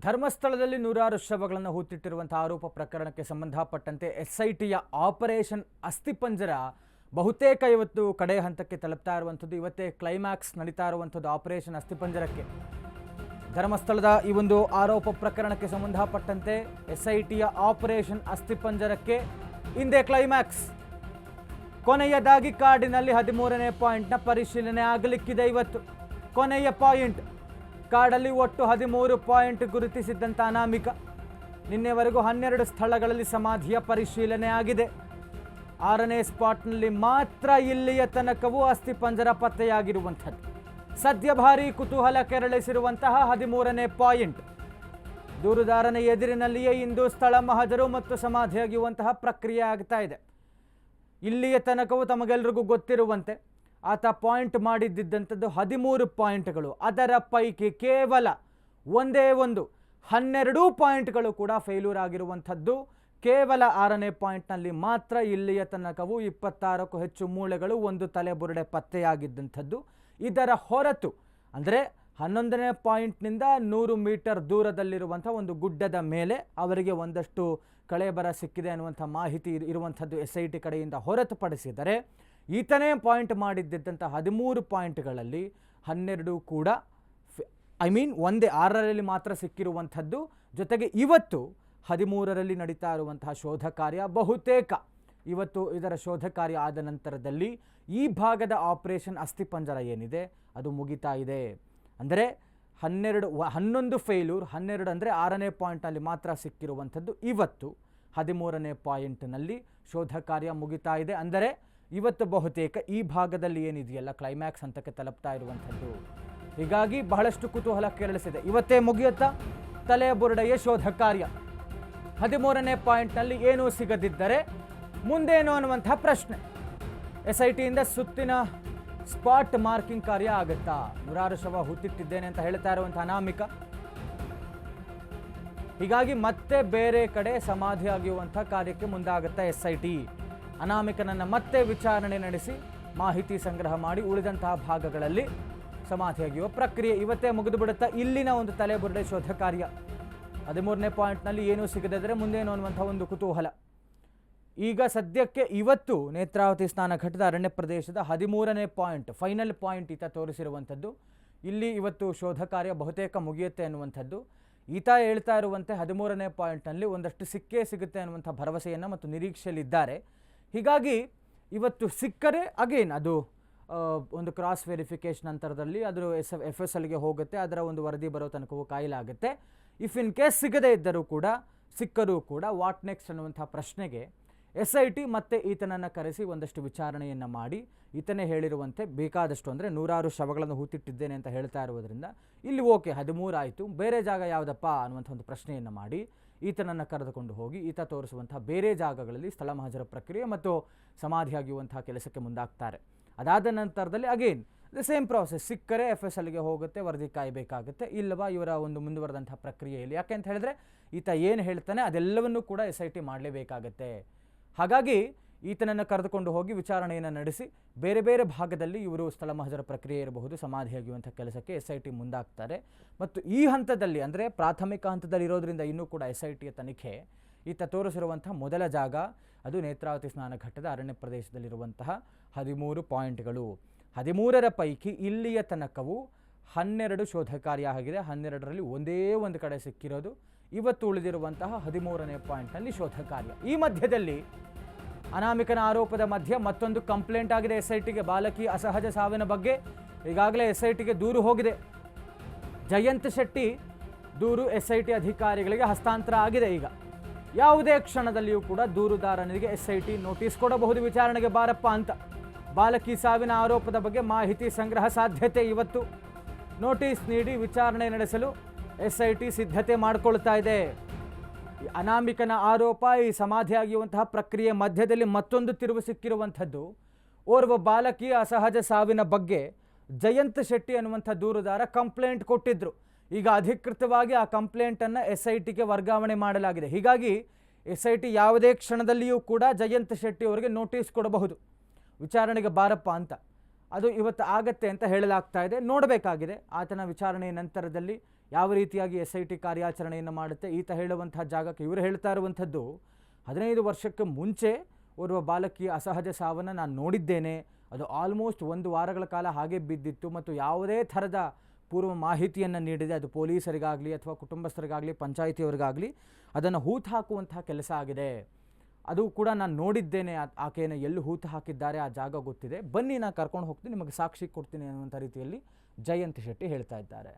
ಧರ್ಮಸ್ಥಳದಲ್ಲಿ ನೂರಾರು ಶವಗಳನ್ನು ಹೂತಿಟ್ಟಿರುವಂತಹ ಆರೋಪ ಪ್ರಕರಣಕ್ಕೆ ಸಂಬಂಧಪಟ್ಟಂತೆ ಎಸ್ಐಟಿಯ ಆಪರೇಷನ್ ಅಸ್ಥಿಪಂಜರ ಬಹುತೇಕ ಇವತ್ತು ಕಡೆ ಹಂತಕ್ಕೆ ತಲುಪ್ತಾ ಇರುವಂಥದ್ದು. ಇವತ್ತೇ ಕ್ಲೈಮ್ಯಾಕ್ಸ್ ನಡೀತಾ ಇರುವಂಥದ್ದು ಆಪರೇಷನ್ ಅಸ್ಥಿಪಂಜರಕ್ಕೆ. ಧರ್ಮಸ್ಥಳದ ಈ ಒಂದು ಆರೋಪ ಪ್ರಕರಣಕ್ಕೆ ಸಂಬಂಧಪಟ್ಟಂತೆ ಎಸ್ಐಟಿಯ ಆಪರೇಷನ್ ಅಸ್ಥಿಪಂಜರಕ್ಕೆ ಇಂದೇ ಕ್ಲೈಮ್ಯಾಕ್ಸ್. ಕೊನೆಯದಾಗಿ ಕಾಡಿನಲ್ಲಿ 13ನೇ ಪಾಯಿಂಟ್ನ ಪರಿಶೀಲನೆ ಆಗಲಿಕ್ಕಿದೆ. ಇವತ್ತು ಕೊನೆಯ ಪಾಯಿಂಟ್. ಕಾಡಲ್ಲಿ ಒಟ್ಟು 13 ಪಾಯಿಂಟ್ ಗುರುತಿಸಿದ್ದಂಥ ಅನಾಮಿಕ ನಿನ್ನೆವರೆಗೂ 12 ಸ್ಥಳಗಳಲ್ಲಿ ಸಮಾಧಿಯ ಪರಿಶೀಲನೆ ಆಗಿದೆ. 6ನೇ ಸ್ಪಾಟ್ನಲ್ಲಿ ಮಾತ್ರ ಇಲ್ಲಿಯ ತನಕವೂ ಅಸ್ಥಿಪಂಜರ ಪತ್ತೆಯಾಗಿರುವಂಥದ್ದು. ಸದ್ಯ ಭಾರೀ ಕುತೂಹಲ ಕೆರಳಿಸಿರುವಂತಹ 13ನೇ ಪಾಯಿಂಟ್. ದೂರುದಾರನ ಎದುರಿನಲ್ಲಿಯೇ ಇಂದು ಸ್ಥಳ ಮಹಜರು ಮತ್ತು ಸಮಾಧಿಯಾಗುವಂತಹ ಪ್ರಕ್ರಿಯೆ ಆಗ್ತಾ ಇದೆ. ಇಲ್ಲಿಯ ತನಕವೂ ತಮಗೆಲ್ಲರಿಗೂ ಗೊತ್ತಿರುವಂತೆ ಆತ ಪಾಯಿಂಟ್ ಮಾಡಿದ್ದಂಥದ್ದು 13 ಪಾಯಿಂಟ್ಗಳು. ಅದರ ಪೈಕಿ ಕೇವಲ ಒಂದೇ 12 ಪಾಯಿಂಟ್ಗಳು ಕೂಡ ಫೇಲ್ಯೂರ್ ಆಗಿರುವಂಥದ್ದು. ಕೇವಲ 6ನೇ ಪಾಯಿಂಟ್ನಲ್ಲಿ ಮಾತ್ರ ಇಲ್ಲಿಯ ತನಕವೂ 26ಕ್ಕೂ ಹೆಚ್ಚು ಮೂಳೆಗಳು, ಒಂದು ತಲೆಬುರುಡೆ ಪತ್ತೆಯಾಗಿದ್ದಂಥದ್ದು. ಇದರ ಹೊರತು ಅಂದರೆ 11ನೇ ಪಾಯಿಂಟ್ನಿಂದ 100 ಮೀಟರ್ ದೂರದಲ್ಲಿರುವಂಥ ಒಂದು ಗುಡ್ಡದ ಮೇಲೆ ಅವರಿಗೆ ಒಂದಷ್ಟು ಕಳೆಬರ ಸಿಕ್ಕಿದೆ ಅನ್ನುವಂಥ ಮಾಹಿತಿ ಇರುವಂಥದ್ದು SIT ಕಡೆಯಿಂದ ಹೊರತುಪಡಿಸಿದರೆ ಈತನೇ ಪಾಯಿಂಟ್ ಮಾಡಿದ್ದಂಥ 13 ಪಾಯಿಂಟ್ಗಳಲ್ಲಿ 12 ಕೂಡ ಒಂದೇ 6ರಲ್ಲಿ ಮಾತ್ರ ಸಿಕ್ಕಿರುವಂಥದ್ದು. ಜೊತೆಗೆ ಇವತ್ತು 13ರಲ್ಲಿ ನಡೀತಾ ಇರುವಂತಹ ಶೋಧ ಕಾರ್ಯ ಬಹುತೇಕ ಇವತ್ತು ಇದರ ಶೋಧ ಕಾರ್ಯ ಆದ ನಂತರದಲ್ಲಿ ಈ ಭಾಗದ ಆಪರೇಷನ್ ಅಸ್ಥಿಪಂಜರ ಏನಿದೆ ಅದು ಮುಗಿತಾ ಇದೆ. ಅಂದರೆ 11 ಫೇಲ್ಯೂರ್, 12 ಅಂದರೆ 6ನೇ ಪಾಯಿಂಟ್ನಲ್ಲಿ ಮಾತ್ರ ಸಿಕ್ಕಿರುವಂಥದ್ದು. ಇವತ್ತು 13ನೇ ಪಾಯಿಂಟ್ನಲ್ಲಿ ಶೋಧ ಕಾರ್ಯ ಮುಗಿತಾ ಇದೆ. ಅಂದರೆ ಇವತ್ತು ಬಹುತೇಕ ಈ ಭಾಗದಲ್ಲಿ ಏನಿದೆಯಲ್ಲ ಕ್ಲೈಮ್ಯಾಕ್ಸ್ ಹಂತಕ್ಕೆ ತಲುಪ್ತಾ ಇರುವಂಥದ್ದು. ಹೀಗಾಗಿ ಬಹಳಷ್ಟು ಕುತೂಹಲ ಕೆರಳಿಸಿದೆ. ಇವತ್ತೇ ಮುಗಿಯುತ್ತಾ ತಲೆಯ ಬುರುಡೆಯ ಶೋಧ ಕಾರ್ಯ. 13ನೇ ಪಾಯಿಂಟ್ನಲ್ಲಿ ಏನೂ ಸಿಗದಿದ್ದರೆ ಮುಂದೇನು ಅನ್ನುವಂಥ ಪ್ರಶ್ನೆ. SITಯಿಂದ ಸುತ್ತಿನ ಸ್ಪಾಟ್ ಮಾರ್ಕಿಂಗ್ ಕಾರ್ಯ ಆಗುತ್ತಾ? ನೂರಾರು ಶವ ಹೂತಿಟ್ಟಿದ್ದೇನೆ ಅಂತ ಹೇಳ್ತಾ ಇರುವಂಥ ಅನಾಮಿಕ. ಹೀಗಾಗಿ ಮತ್ತೆ ಬೇರೆ ಕಡೆ ಸಮಾಧಿ ಆಗಿರುವಂಥ ಕಾರ್ಯಕ್ಕೆ ಮುಂದಾಗುತ್ತಾ SIT. ಅನಾಮಿಕನನ್ನು ಮತ್ತೆ ವಿಚಾರಣೆ ನಡೆಸಿ ಮಾಹಿತಿ ಸಂಗ್ರಹ ಮಾಡಿ ಉಳಿದಂತಹ ಭಾಗಗಳಲ್ಲಿ ಸಮಾಧಿಯಾಗಿರುವ ಪ್ರಕ್ರಿಯೆ ಇವತ್ತೇ ಮುಗಿದು ಬಿಡುತ್ತಾ. ಇಲ್ಲಿನ ಒಂದು ತಲೆಬುರುಡೆ ಶೋಧ ಕಾರ್ಯ 13ನೇ ಪಾಯಿಂಟ್ನಲ್ಲಿ ಏನೂ ಸಿಗದಿದ್ದರೆ ಮುಂದೇನು ಅನ್ನುವಂಥ ಒಂದು ಕುತೂಹಲ. ಈಗ ಸದ್ಯಕ್ಕೆ ಇವತ್ತು ನೇತ್ರಾವತಿ ಸ್ನಾನ ಘಟ್ಟದ ಅರಣ್ಯ ಪ್ರದೇಶದ 13ನೇ ಪಾಯಿಂಟ್, ಫೈನಲ್ ಪಾಯಿಂಟ್ ಈತ ತೋರಿಸಿರುವಂಥದ್ದು. ಇಲ್ಲಿ ಇವತ್ತು ಶೋಧ ಕಾರ್ಯ ಬಹುತೇಕ ಮುಗಿಯುತ್ತೆ ಅನ್ನುವಂಥದ್ದು. ಈತ ಹೇಳ್ತಾ ಇರುವಂತೆ 13ನೇ ಪಾಯಿಂಟ್ನಲ್ಲಿ ಒಂದಷ್ಟು ಸಿಕ್ಕೇ ಸಿಗುತ್ತೆ ಅನ್ನುವಂಥ ಭರವಸೆಯನ್ನು ಮತ್ತು ನಿರೀಕ್ಷೆಯಲ್ಲಿದ್ದಾರೆ. ಹೀಗಾಗಿ ಇವತ್ತು ಸಿಕ್ಕರೆ ಅಗೇನ್ ಅದು ಒಂದು ಕ್ರಾಸ್ ವೆರಿಫಿಕೇಷನ್ ನಂತರದಲ್ಲಿ ಅದರ FSLಗೆ ಹೋಗುತ್ತೆ. ಅದರ ಒಂದು ವರದಿ ಬರೋ ತನಕವೂ ಕಾಯಲಾಗುತ್ತೆ. ಇಫ್ ಇನ್ ಕೇಸ್ ಸಿಗದೇ ಇದ್ದರೂ ಕೂಡ ಸಿಕ್ಕರೂ ಕೂಡ ವಾಟ್ ನೆಕ್ಸ್ಟ್ ಅನ್ನುವಂಥ ಪ್ರಶ್ನೆಗೆ SIT ಮತ್ತೆ ಈತನನ್ನು ಕರೆಸಿ ಒಂದಷ್ಟು ವಿಚಾರಣೆಯನ್ನು ಮಾಡಿ ಈತನೇ ಹೇಳಿರುವಂತೆ ಬೇಕಾದಷ್ಟು ಅಂದರೆ ನೂರಾರು ಶವಗಳನ್ನು ಹೂತಿಟ್ಟಿದ್ದೇನೆ ಅಂತ ಹೇಳ್ತಾ ಇರುವುದರಿಂದ ಇಲ್ಲಿ ಓಕೆ 13 ಆಯಿತು, ಬೇರೆ ಜಾಗ ಯಾವುದಪ್ಪ ಅನ್ನುವಂಥ ಒಂದು ಪ್ರಶ್ನೆಯನ್ನು ಮಾಡಿ ಈತನನ್ನು ಕರೆದುಕೊಂಡು ಹೋಗಿ ಈತ ತೋರಿಸುವಂಥ ಬೇರೆ ಜಾಗಗಳಲ್ಲಿ ಸ್ಥಳ ಮಹಜರ ಪ್ರಕ್ರಿಯೆ ಮತ್ತು ಸಮಾಧಿಯಾಗುವಂತಹ ಕೆಲಸಕ್ಕೆ ಮುಂದಾಗ್ತಾರೆ. ಅದಾದ ನಂತರದಲ್ಲಿ ಅಗೇನ್ ದ ಸೇಮ್ ಪ್ರಾಸೆಸ್. ಸಿಕ್ಕರೆ FSLಗೆ ಹೋಗುತ್ತೆ, ವರದಿ ಕಾಯಬೇಕಾಗುತ್ತೆ. ಇಲ್ಲವಾ ಇವರ ಒಂದು ಮುಂದುವರೆದಂಥ ಪ್ರಕ್ರಿಯೆಯಲ್ಲಿ ಯಾಕೆ ಅಂತ ಹೇಳಿದ್ರೆ ಈತ ಏನು ಹೇಳ್ತಾನೆ ಅದೆಲ್ಲವನ್ನೂ ಕೂಡ SIT ಮಾಡಲೇಬೇಕಾಗತ್ತೆ. ಹಾಗಾಗಿ ಈತನನ್ನು ಕರೆದುಕೊಂಡು ಹೋಗಿ ವಿಚಾರಣೆಯನ್ನು ನಡೆಸಿ ಬೇರೆ ಬೇರೆ ಭಾಗದಲ್ಲಿ ಇವರು ಸ್ಥಳ ಮಹಜರ ಪ್ರಕ್ರಿಯೆ ಇರಬಹುದು, ಸಮಾಧಿಯಾಗುವಂಥ ಕೆಲಸಕ್ಕೆ SIT ಮುಂದಾಗ್ತಾರೆ. ಮತ್ತು ಈ ಹಂತದಲ್ಲಿ ಅಂದರೆ ಪ್ರಾಥಮಿಕ ಹಂತದಲ್ಲಿ ಇರೋದ್ರಿಂದ ಇನ್ನೂ ಕೂಡ SITಯ ತನಿಖೆ ಈತ ತೋರಿಸಿರುವಂಥ ಮೊದಲ ಜಾಗ ಅದು ನೇತ್ರಾವತಿ ಸ್ನಾನ ಘಟ್ಟದ ಅರಣ್ಯ ಪ್ರದೇಶದಲ್ಲಿರುವಂತಹ 13 ಪಾಯಿಂಟ್ಗಳು. 13ರ ಪೈಕಿ ಇಲ್ಲಿಯ ತನಕವೂ 12 ಶೋಧ ಕಾರ್ಯ ಆಗಿದೆ. 12ರಲ್ಲಿ ಒಂದೇ ಒಂದು ಕಡೆ ಸಿಕ್ಕಿರೋದು. ಇವತ್ತು ಉಳಿದಿರುವಂತಹ 13ನೇ ಪಾಯಿಂಟ್ನಲ್ಲಿ ಶೋಧ ಕಾರ್ಯ. ಈ ಮಧ್ಯದಲ್ಲಿ ಅನಾಮಿಕನ ಆರೋಪದ ಮಧ್ಯೆ ಮತ್ತೊಂದು ಕಂಪ್ಲೇಂಟ್ ಆಗಿದೆ SITಗೆ. ಬಾಲಕಿ ಅಸಹಜ ಸಾವಿನ ಬಗ್ಗೆ ಈಗಾಗಲೇ SITಗೆ ದೂರು ಹೋಗಿದೆ. ಜಯಂತ್ ಶೆಟ್ಟಿ ದೂರು SIT ಅಧಿಕಾರಿಗಳಿಗೆ ಹಸ್ತಾಂತರ ಆಗಿದೆ. ಈಗ ಯಾವುದೇ ಕ್ಷಣದಲ್ಲಿಯೂ ಕೂಡ ದೂರುದಾರನಿಗೆ SIT ನೋಟಿಸ್ ಕೊಡಬಹುದು, ವಿಚಾರಣೆಗೆ ಬಾರಪ್ಪ ಅಂತ. ಬಾಲಕಿ ಸಾವಿನ ಆರೋಪದ ಬಗ್ಗೆ ಮಾಹಿತಿ ಸಂಗ್ರಹ ಸಾಧ್ಯತೆ. ಇವತ್ತು ನೋಟಿಸ್ ನೀಡಿ ವಿಚಾರಣೆ ನಡೆಸಲು SIT ಸಿದ್ಧತೆ ಮಾಡಿಕೊಳ್ತಾ ಇದೆ. ಅನಾಮಿಕನ ಆರೋಪ, ಈ ಸಮಾಧಿಯಾಗುವಂತಹ ಪ್ರಕ್ರಿಯೆ ಮಧ್ಯದಲ್ಲಿ ಮತ್ತೊಂದು ತಿರುವು ಸಿಕ್ಕಿರುವಂಥದ್ದು. ಓರ್ವ ಬಾಲಕಿಯ ಅಸಹಜ ಸಾವಿನ ಬಗ್ಗೆ ಜಯಂತ್ ಶೆಟ್ಟಿ ಅನ್ನುವಂಥ ದೂರುದಾರ ಕಂಪ್ಲೇಂಟ್ ಕೊಟ್ಟಿದ್ದರು. ಈಗ ಅಧಿಕೃತವಾಗಿ ಆ ಕಂಪ್ಲೇಂಟನ್ನು SITಗೆ ವರ್ಗಾವಣೆ ಮಾಡಲಾಗಿದೆ. ಹೀಗಾಗಿ SIT ಯಾವುದೇ ಕ್ಷಣದಲ್ಲಿಯೂ ಕೂಡ ಜಯಂತ್ ಶೆಟ್ಟಿ ಅವರಿಗೆ ನೋಟಿಸ್ ಕೊಡಬಹುದು, ವಿಚಾರಣೆಗೆ ಬಾರಪ್ಪ ಅಂತ. ಅದು ಇವತ್ತು ಆಗತ್ತೆ ಅಂತ ಹೇಳಲಾಗ್ತಾ ಇದೆ. ನೋಡಬೇಕಾಗಿದೆ ಆತನ ವಿಚಾರಣೆಯ ನಂತರದಲ್ಲಿ ಯಾವ ರೀತಿಯಾಗಿ SIT ಕಾರ್ಯಾಚರಣೆಯನ್ನು ಮಾಡುತ್ತೆ. ಈತ ಹೇಳುವಂಥ ಜಾಗಕ್ಕೆ ಇವರು ಹೇಳ್ತಾ ಇರುವಂಥದ್ದು 15 ವರ್ಷಕ್ಕೆ ಮುಂಚೆ ಓರ್ವ ಬಾಲಕಿಯ ಅಸಹಜ ಸಾವನ್ನು ನಾನು ನೋಡಿದ್ದೇನೆ. ಅದು ಆಲ್ಮೋಸ್ಟ್ 1 ವಾರಗಳ ಕಾಲ ಹಾಗೆ ಬಿದ್ದಿತ್ತು ಮತ್ತು ಯಾವುದೇ ಥರದ ಪೂರ್ವ ಮಾಹಿತಿಯನ್ನು ನೀಡಿದೆ. ಅದು ಪೊಲೀಸರಿಗಾಗಲಿ ಅಥವಾ ಕುಟುಂಬಸ್ಥರಿಗಾಗಲಿ ಪಂಚಾಯಿತಿಯವರಿಗಾಗಲಿ ಅದನ್ನು ಹೂತು ಹಾಕುವಂತಹ ಕೆಲಸ ಆಗಿದೆ. ಅದು ಕೂಡ ನಾನು ನೋಡಿದ್ದೇನೆ. ಆಕೆಯನ್ನು ಎಲ್ಲಿ ಹೂತು ಹಾಕಿದ್ದಾರೆ ಆ ಜಾಗ ಗೊತ್ತಿದೆ. ಬನ್ನಿ ನಾನು ಕರ್ಕೊಂಡು ಹೋಗ್ತೀನಿ, ನಿಮಗೆ ಸಾಕ್ಷಿ ಕೊಡ್ತೀನಿ ಅನ್ನುವಂಥ ರೀತಿಯಲ್ಲಿ ಜಯಂತ್ ಶೆಟ್ಟಿ ಹೇಳ್ತಾ ಇದ್ದಾರೆ.